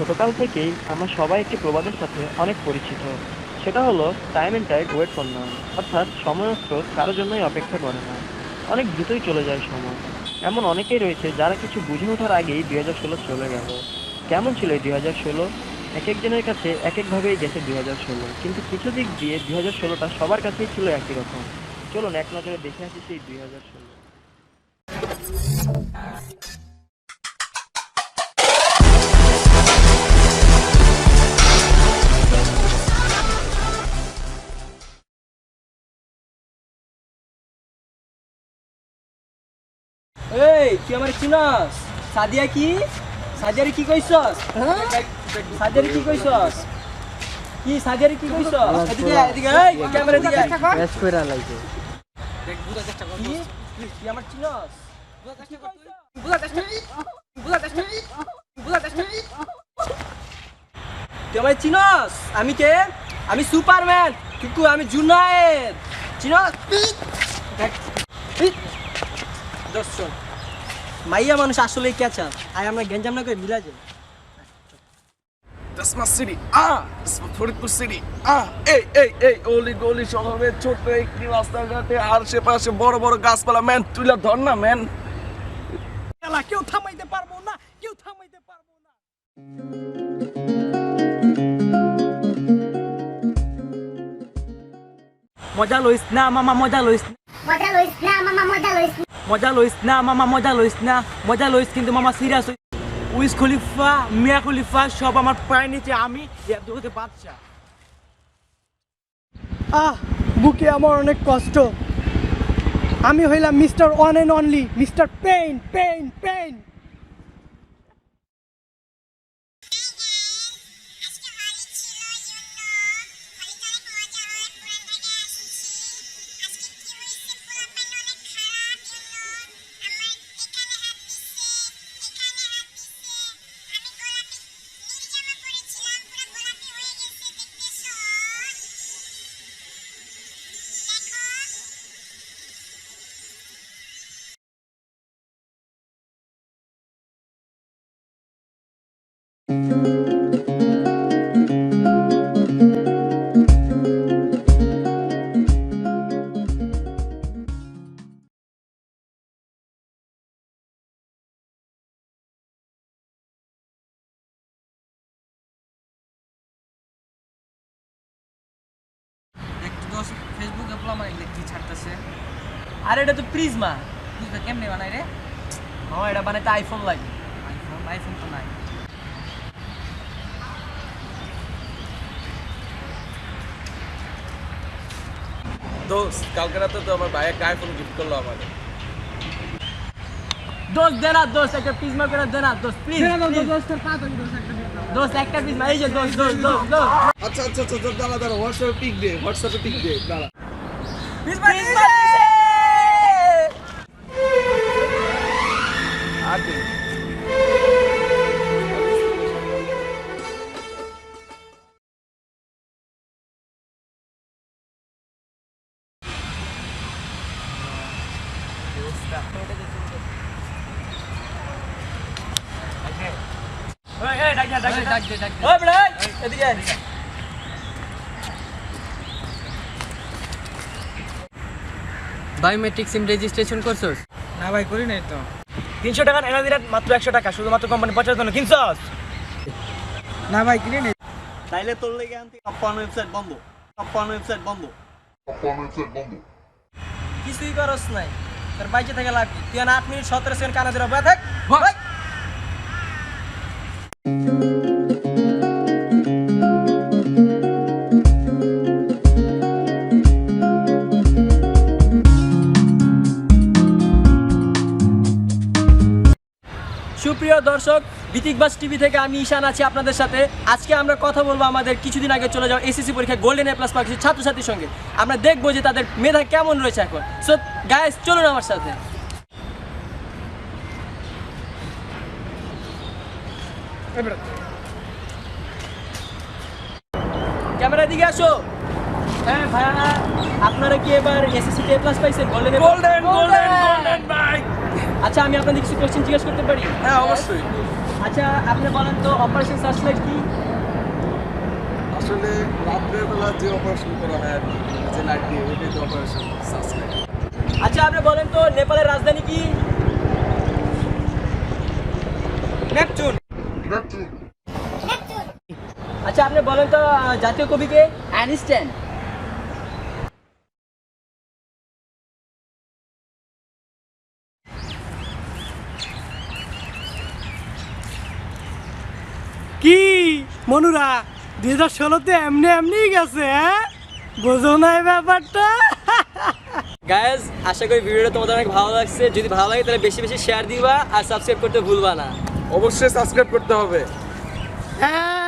ছোটকাল থেকেই আমরা সবাই একটি প্রবাদের সাথে অনেক পরিচিত। সেটা হলো time and tide wait for none. অর্থাৎ সময় ও স্রোত কারোর জন্যই অপেক্ষা করে না, অনেক দ্রুতই চলে যায় সময়। এমন অনেকেই রয়েছে যারা কিছু বুঝে ওঠার আগেই 2016 চলে গেল। কেমন ছিল এই 2016? এক একজনের কাছে এক একভাবেই গেছে 2016, কিন্তু কিছু দিক দিয়ে 2016টা সবার কাছেই ছিল একই রকম। চলুন এক নজরে দেখে আসি সেই 2016। এই তুই আমার চিনস? সাদিয়া কি? সাদিয়ারে কি কইছস? হ্যাঁ, সাদিয়ারে কি কইছস? কি সাদিয়ারে কি কইছস? এদিকে এদিকে এই ক্যামেরা দিকে ম্যাচ কইরা লাইছে। দেখ বুঝা চেষ্টা কর। কি তুই আমার চিনস? বুঝা চেষ্টা কর। বুঝা চেষ্টা বুঝা চেষ্টা বুঝা চেষ্টা তুই আমার চিনস? আমি কে? আমি সুপারম্যান। কিন্তু আমি জুনায়েদ। চিনস? দেখ দর্শন মাইয়া মানুষ আসলেই কেচা আর আমরা গেঞ্জাম না করে মিলা যাই। That's my city. That's my Faridpur city. এই অলি গলি শহরের ছোট্ট একটি রাস্তাঘাটে আর পাশে বড় বড় গাছপালা, ম্যান তুইলা ধর না ম্যান। কেউ থামাইতে পারবো না, কেউ থামাইতে পারবো না। মজা লইস না মামা, মজা লইস না, মজা লইস না মামা, মজা লইস না। মজা লইস না মামা, মজা লইস না, মজা লইস কিন্তু মামা সিরিয়াস। উইস খলিফা, মিয়া খলিফা সব আমার পায়ের নিচে, আমি দুটোতে বাদশা। বুকে আমার অনেক কষ্ট। আমি হইলাম mister one and only mister pain pain pain. ফেসবুকে আমার ইলেকট্রিক ছাড়তেছে। আরে এটা তো প্রিজমা। প্রিজমা কেমনে বানাই রে? এটা বানাইতে আইফোন লাগে। আইফোন তো নাই। দোস্ত কালকে রাতে তো আমার ভাই একটা আইফোন গিফট করলো আমাকে। দোস্ত দে না, দোস্ত একটা প্রিজমা করে দে না দোস্ত, প্লিজ দোস্ত একটা প্রিজমা। এই যে দোস্ত দোস্ত দোস্ত দোস্ত আচ্ছা দাঁড়া হোয়াটসঅ্যাপে পিক দে দাঁড়া। প্রিজমা আগে বায়োমেট্রিক সিম রেজিস্ট্রেশন করছস? না ভাই করি নাই তো। 300 টাকা এনে দিলেন, মাত্র 100 টাকা শুধুমাত্র কোম্পানি পচার জন্য কিনছস? না ভাই কিনে নেই। তাইলে তোর লেগে আনতে আপ্পান ওয়েবসাইট বন্ধ। কিছুই করস নাই, তোর বাইচে থেকে লাভ কি? তুই 8 মিনিট 17 সেকেন্ড কানা ধরে বসে থাক। ভাই সুপ্রিয় দর্শক, বিতিকবাস টিভি থেকে আমি ঈশান আছি আপনাদের সাথে। আজকে আমরা কথা বলবো আমাদের কিছুদিন আগে চলে যাওয়া এসএসসি পরীক্ষায় গোল্ডেন এ প্লাস পাওয়া ছাত্রছাত্রীর সঙ্গে। আমরা দেখবো যে তাদের মেধা কেমন রয়েছে এখন। সো গাইস চলুন আমার সাথে। ক্যামেরা দিকে আসো। হ্যাঁ ভাইয়া, আপনারা কি এবার এসএসসি তে প্লাস পাইছেন? গোল্ডেন ভাই। আচ্ছা আমি আপনাদের কিছু কোশ্চেন জিজ্ঞেস করতে পারি? হ্যাঁ অবশ্যই। আচ্ছা আপনি বলেন তো অপারেশন সার্চলাইট কি? আসলে রাত্রের বেলা যে অপারেশন করা হয় আর কি, যে লাইট দিয়ে ওইটাই তো অপারেশন সাসপেক্ট। আচ্ছা আপনি বলেন তো নেপালের রাজধানী কি? নেপচুন। আচ্ছা আপনি বলেন তো জাতীয় কবি কে? আইনস্টাইন। কি মনুরা 2016-তে এমনি এমনি গেছে, হ্যাঁ? বোঝো না এই ব্যাপারটা? গাইজ আশা করি ভিডিওটা তোমাদের অনেক ভালো লাগছে। যদি ভালো লাগে তাহলে বেশি বেশি শেয়ার দিবা আর সাবস্ক্রাইব করতে ভুলবা না। অবশ্যই সাবস্ক্রাইব করতে হবে। হ্যাঁ